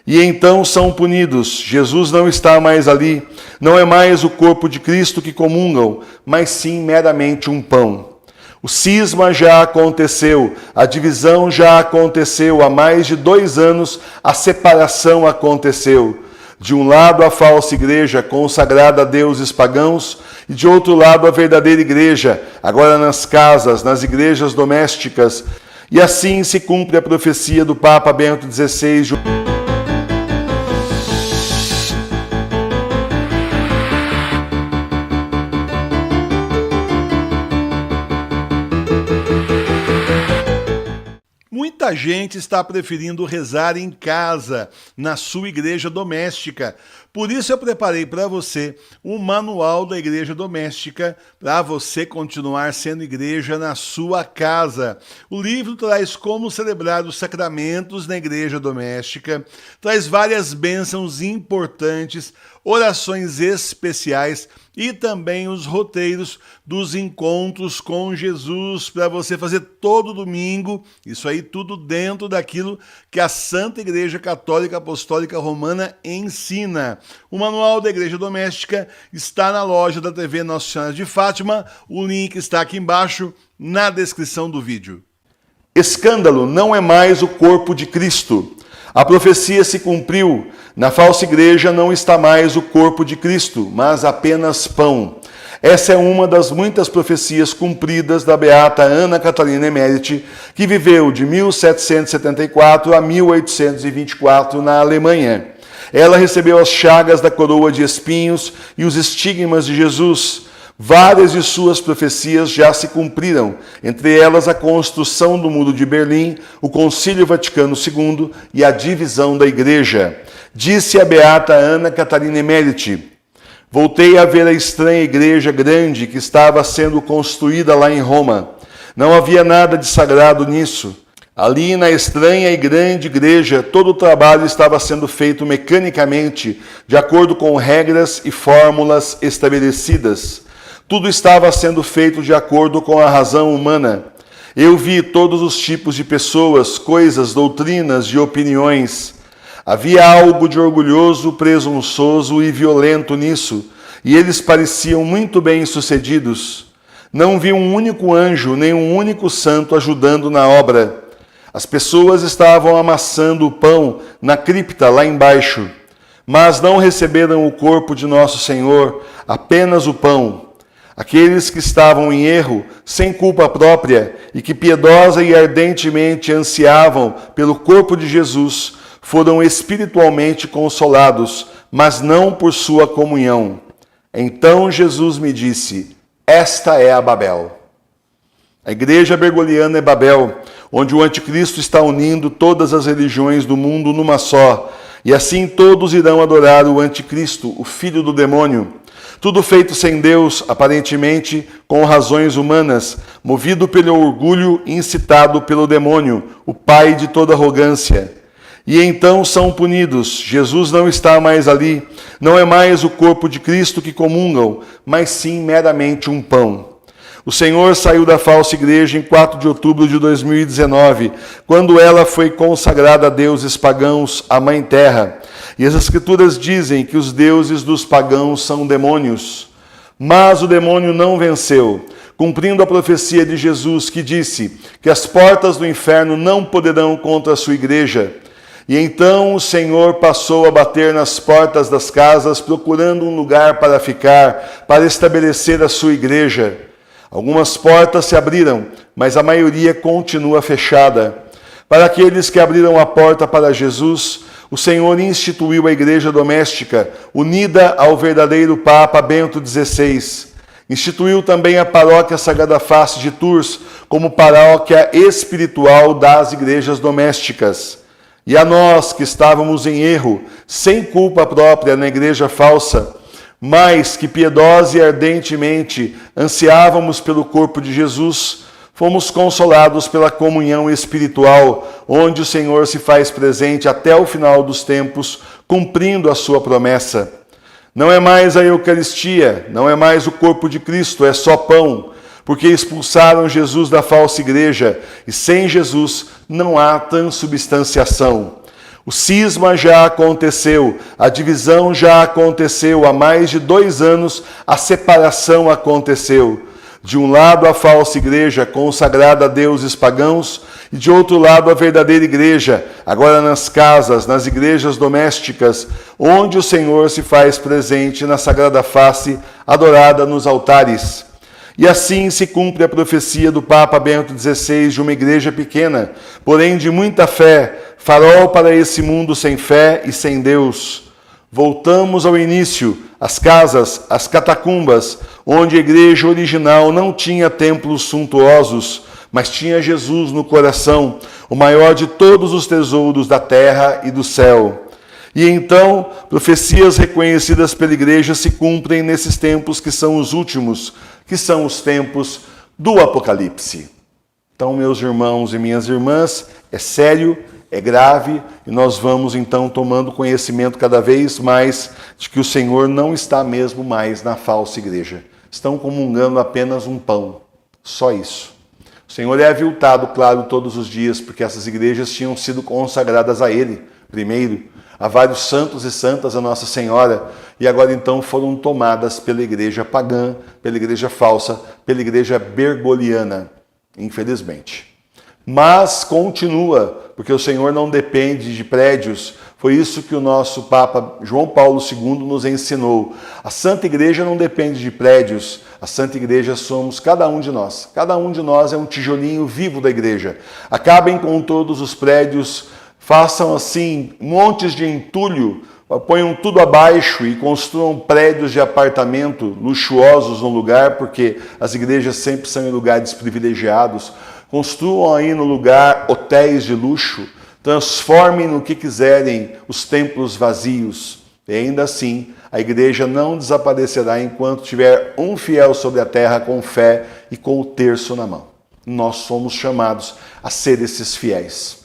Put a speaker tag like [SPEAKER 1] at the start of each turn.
[SPEAKER 1] E então são punidos. Jesus não está mais ali. Não é mais o corpo de Cristo que comungam, mas sim meramente um pão. O cisma já aconteceu, a divisão já aconteceu, há mais de 2 anos a separação aconteceu. De um lado a falsa igreja consagrada a deuses pagãos e de outro lado a verdadeira igreja, agora nas casas, nas igrejas domésticas. E assim se cumpre a profecia do Papa Bento XVI. Muita gente está preferindo rezar em casa, na sua igreja doméstica. Por isso eu preparei para você um manual da igreja doméstica para você continuar sendo igreja na sua casa. O livro traz como celebrar os sacramentos na igreja doméstica, traz várias bênçãos importantes, orações especiais e também os roteiros dos encontros com Jesus para você fazer todo domingo. Isso aí tudo dentro daquilo que a Santa Igreja Católica Apostólica Romana ensina. O manual da Igreja Doméstica está na loja da TV Nossa Senhora de Fátima. O link está aqui embaixo na descrição do vídeo. Escândalo não é mais o corpo de Cristo. A profecia se cumpriu. Na falsa igreja não está mais o corpo de Cristo, mas apenas pão. Essa é uma das muitas profecias cumpridas da beata Ana Catarina Emmerich, que viveu de 1774 a 1824 na Alemanha. Ela recebeu as chagas da coroa de espinhos e os estigmas de Jesus. Várias de suas profecias já se cumpriram, entre elas a construção do Muro de Berlim, o Concílio Vaticano II e a divisão da Igreja. Disse a beata Ana Catarina Emmerich: voltei a ver a estranha igreja grande que estava sendo construída lá em Roma. Não havia nada de sagrado nisso. Ali na estranha e grande igreja, todo o trabalho estava sendo feito mecanicamente, de acordo com regras e fórmulas estabelecidas. Tudo estava sendo feito de acordo com a razão humana. Eu vi todos os tipos de pessoas, coisas, doutrinas e opiniões. Havia algo de orgulhoso, presunçoso e violento nisso, e eles pareciam muito bem-sucedidos. Não vi um único anjo, nem um único santo ajudando na obra. As pessoas estavam amassando o pão na cripta lá embaixo, mas não receberam o corpo de nosso Senhor, apenas o pão. Aqueles que estavam em erro, sem culpa própria, e que piedosa e ardentemente ansiavam pelo corpo de Jesus, foram espiritualmente consolados, mas não por sua comunhão. Então Jesus me disse: esta é a Babel. A igreja bergoliana é Babel, onde o anticristo está unindo todas as religiões do mundo numa só, e assim todos irão adorar o anticristo, o filho do demônio. Tudo feito sem Deus, aparentemente com razões humanas, movido pelo orgulho e incitado pelo demônio, o pai de toda arrogância. E então são punidos. Jesus não está mais ali. Não é mais o corpo de Cristo que comungam, mas sim meramente um pão. O Senhor saiu da falsa igreja em 4 de outubro de 2019, quando ela foi consagrada a deuses pagãos, a Mãe Terra. E as Escrituras dizem que os deuses dos pagãos são demônios. Mas o demônio não venceu, cumprindo a profecia de Jesus, que disse que as portas do inferno não poderão contra a sua igreja. E então o Senhor passou a bater nas portas das casas, procurando um lugar para ficar, para estabelecer a sua igreja. Algumas portas se abriram, mas a maioria continua fechada. Para aqueles que abriram a porta para Jesus, o Senhor instituiu a igreja doméstica, unida ao verdadeiro Papa Bento XVI. Instituiu também a paróquia Sagrada Face de Tours como paróquia espiritual das igrejas domésticas. E a nós que estávamos em erro, sem culpa própria na igreja falsa, mas que piedosa e ardentemente ansiávamos pelo corpo de Jesus, fomos consolados pela comunhão espiritual, onde o Senhor se faz presente até o final dos tempos, cumprindo a sua promessa. Não é mais a Eucaristia, não é mais o corpo de Cristo, é só pão, porque expulsaram Jesus da falsa igreja, e sem Jesus não há transubstanciação. O cisma já aconteceu, a divisão já aconteceu, há mais de 2 anos a separação aconteceu. De um lado a falsa igreja, consagrada a deuses pagãos, e de outro lado a verdadeira igreja, agora nas casas, nas igrejas domésticas, onde o Senhor se faz presente na sagrada face, adorada nos altares. E assim se cumpre a profecia do Papa Bento XVI de uma igreja pequena, porém de muita fé, farol para esse mundo sem fé e sem Deus. Voltamos ao início, as casas, as catacumbas, onde a igreja original não tinha templos suntuosos, mas tinha Jesus no coração, o maior de todos os tesouros da terra e do céu. E então, profecias reconhecidas pela igreja se cumprem nesses tempos que são os últimos, que são os tempos do Apocalipse. Então, meus irmãos e minhas irmãs, é sério, é grave, e nós vamos então tomando conhecimento cada vez mais de que o Senhor não está mesmo mais na falsa igreja. Estão comungando apenas um pão, só isso. O Senhor é aviltado, claro, todos os dias, porque essas igrejas tinham sido consagradas a Ele, primeiro, a vários santos e santas a Nossa Senhora, e agora então foram tomadas pela igreja pagã, pela igreja falsa, pela igreja bergoliana, infelizmente. Mas continua, porque o Senhor não depende de prédios. Foi isso que o nosso Papa João Paulo II nos ensinou. A Santa Igreja não depende de prédios. A Santa Igreja somos cada um de nós. Cada um de nós é um tijolinho vivo da igreja. Acabem com todos os prédios, façam assim montes de entulho, ponham tudo abaixo e construam prédios de apartamento luxuosos no lugar, porque as igrejas sempre são em lugares privilegiados. Construam aí no lugar hotéis de luxo, transformem no que quiserem os templos vazios. E ainda assim, a igreja não desaparecerá enquanto tiver um fiel sobre a terra com fé e com o terço na mão. Nós somos chamados a ser esses fiéis.